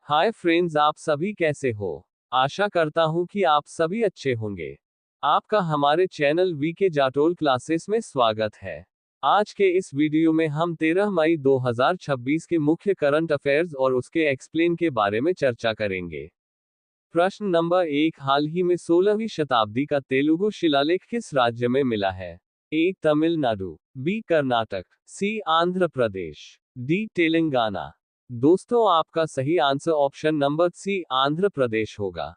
Hi friends, आप सभी कैसे हो। आशा करता हूं कि आप सभी अच्छे होंगे। आपका हमारे चैनल वीके जाटोल क्लासेस में स्वागत है। आज के इस वीडियो में हम 13 मई 2026 के मुख्य करंट अफेयर्स और उसके एक्सप्लेन के बारे में चर्चा करेंगे। प्रश्न नंबर 1, हाल ही में 16वीं शताब्दी का तेलुगु शिलालेख किस राज्य में मिला है? A Tamil Nadu, B Karnataka, C Andhra Pradesh, D Telangana. दोस्तों, आपका सही answer option number C Andhra Pradesh होगा।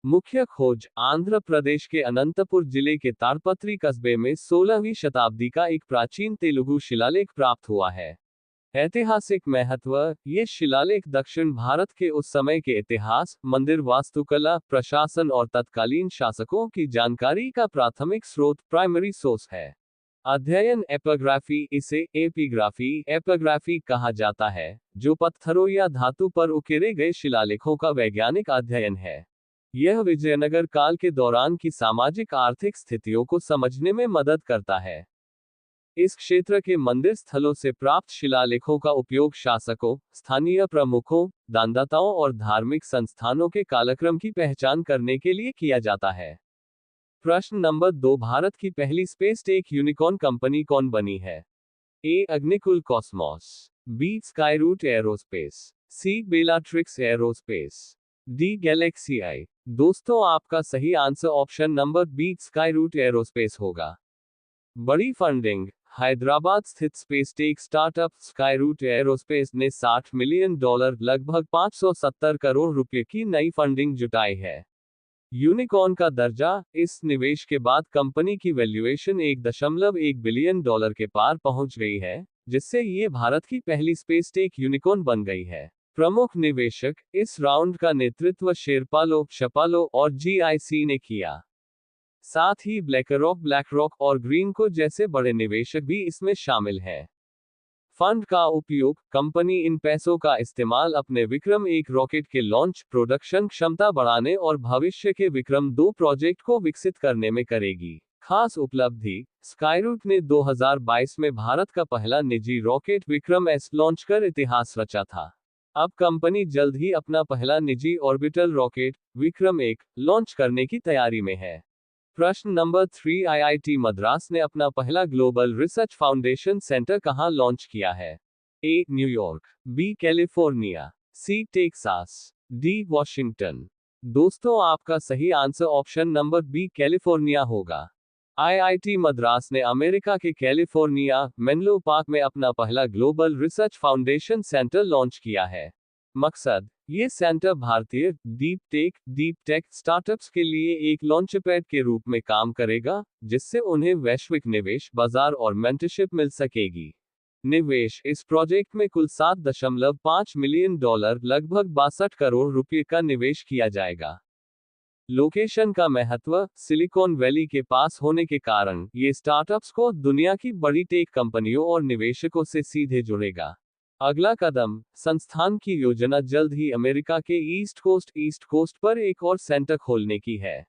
मुख्य खोज, आंध्र प्रदेश के अनंतपुर जिले के तारपत्री कस्बे में 16वीं शताब्दी का एक प्राचीन तेलुगु शिलालेख प्राप्त हुआ है। ऐतिहासिक महत्व, ये शिलालेख दक्षिण भारत के उस समय के इतिहास, मंदिर वास्तुकला, प्रशासन और तत्कालीन शासकों की जानकारी का प्राथमिक स्रोत प्राइमरी सोर्स है। अध्ययन, एपिग्राफी, इसे एपिग्राफी कहा जाता है, जो पत्थरों या धातु पर उकेरे गए शिलालेखों का वैज्ञानिक अध्ययन है। यह विजयनगर काल के दौरान की सामाजिक आर्थिक स्थितियों को समझने में मदद करता है। इस क्षेत्र के मंदिर स्थलों से प्राप्त शिलालेखों का उपयोग शासकों, स्थानीय प्रमुखों, दानदाताओं और धार्मिक संस्थानों के कालक्रम की पहचान करने के लिए किया जाता है। प्रश्न नंबर 2, भारत की पहली स्पेस टेक यूनिकॉर्न कंपनी कौन बनी है? A Agnikul Cosmos, B Skyroot Aerospace, C Bellatrix Aerospace, D GalaxEye. दोस्तों, आपका सही answer option number B Skyroot Aerospace होगा। बड़ी फंडिंग, हैदराबाद स्थित space tech startup Skyroot Aerospace ने $60 मिलियन लगभग 570 करोड़ रुपए की नई फंडिंग जुटाई है। यूनिकॉर्न का दर्जा, इस निवेश के बाद कंपनी की वैल्यूएशन $1.1 बिलियन के पार पहुंच गई है, जिससे ये भारत की पहली स्पेस टेक यूनिकॉर्न बन गई है। प्रमुख निवेशक, इस राउंड का नेतृत्व शेरपालो, शपालो और जीआईसी ने किया। साथ ही ब्लैकरॉक और ग्रीनको जैसे बड़े निवेशक भी इसमें शामिल हैं। फंड का उपयोग, कंपनी इन पैसों का इस्तेमाल अपने विक्रम एक रॉकेट के लॉन्च, प्रोडक्शन क्षमता बढ़ाने और भविष्य के विक्रम 2 प्रोजेक्ट को विकसित करने में करेगी। खास उपलब्धि, स्काईरूट ने 2022 में भारत का पहला निजी रॉकेट विक्रम एस लॉन्च कर इतिहास रचा था। अब कंपनी जल्द ही अपना पहला निजी ऑर्बिटल रॉकेट, विक्रम 1, लॉन्च करने की तैयारी में है। प्रश्न नंबर 3, आईआईटी मद्रास ने अपना पहला ग्लोबल रिसर्च फाउंडेशन सेंटर कहां लॉन्च किया है? A New York, B California, C Texas, D Washington. दोस्तों, आपका सही answer option number B California होगा। आईआईटी मद्रास ने अमेरिका के कैलिफोर्निया, मेनलो पार्क में अपना पहला global research foundation centre launch किया है। मकसद, ये सेंटर भारतीय डीप टेक स्टार्टअप्स के लिए एक लॉन्चपैड के रूप में काम करेगा, जिससे उन्हें वैश्विक निवेश, बाजार और मेंटरशिप मिल सकेगी। निवेश, इस प्रोजेक्ट में कुल $7.5 मिलियन लगभग 62 करोड़ रुपए का निवेश किया जाएगा। लोकेशन का महत्व, सिलिकॉन वैली के पास होने के कारण ये स्टार्टअप्स को दुनिया की बड़ी टेक कंपनियों और निवेशकों से सीधे जुड़ेगा। अगला कदम, संस्थान की योजना जल्द ही अमेरिका के ईस्ट कोस्ट पर एक और सेंटर खोलने की है।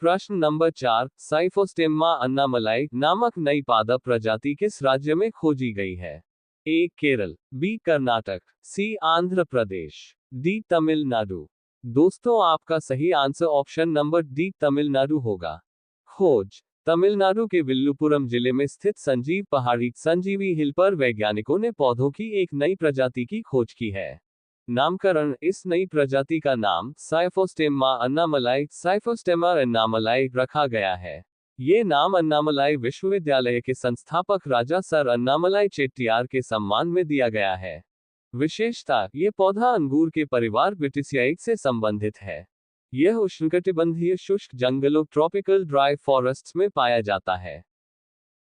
प्रश्न नंबर 4, साइफोस्टेम्मा अन्नामलाई नामक नई पादप प्रजाति किस राज्य में खोजी गई है? ए Kerala, B Karnataka, C Andhra Pradesh, D Tamil Nadu. दोस्तों, आपका सही answer option number D Tamil Nadu होगा। खोज, तमिलनाडु के विल्लुपुरम जिले में स्थित संजीव पहाड़ी संजीवी हिल पर वैज्ञानिकों ने पौधों की एक नई प्रजाति की खोज की है। नामकरण, इस नई प्रजाति का नाम साइफोस्टेम्मा अन्नामलाई रखा गया है। ये नाम अन्नामलाई विश्वविद्यालय के संस्थापक राजा सर अन्नामलाई चेट्टियार के सम्मान में दिया गया है। विशेषता, ये पौधा अंगूर के परिवार विटिसियाई से संबंधित है। यह उष्णकटिबंधीय शुष्क जंगलों ट्रॉपिकल ड्राई फॉरेस्ट्स में पाया जाता है।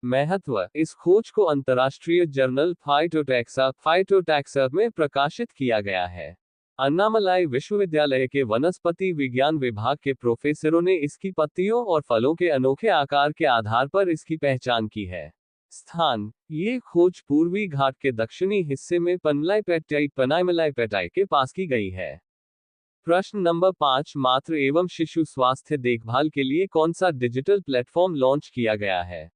महत्व, इस खोज को अंतर्राष्ट्रीय जर्नल फाइटोटैक्सा में प्रकाशित किया गया है। अन्नामलाई विश्वविद्यालय के वनस्पति विज्ञान विभाग के प्रोफेसरों ने इसकी पत्तियों और फलों के अनोखे आकार के आधार पर इसकी पहचान की है। स्थान, ये खोज पूर्वी घाट के दक्षिणी हिस्से में पनाइमलाई के पास की गई है। प्रश्न नंबर 5, मातृ एवं शिशु स्वास्थ्य देखभाल के लिए कौन सा डिजिटल प्लेटफॉर्म लॉन्च किया गया है?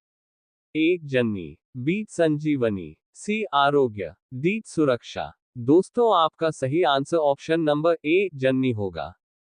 ए जननी, बी संजीवनी, सी आरोग्य, डी सुरक्षा। दोस्तों आपका सही आंसर ऑप्शन नंबर ए जन्नी होगा।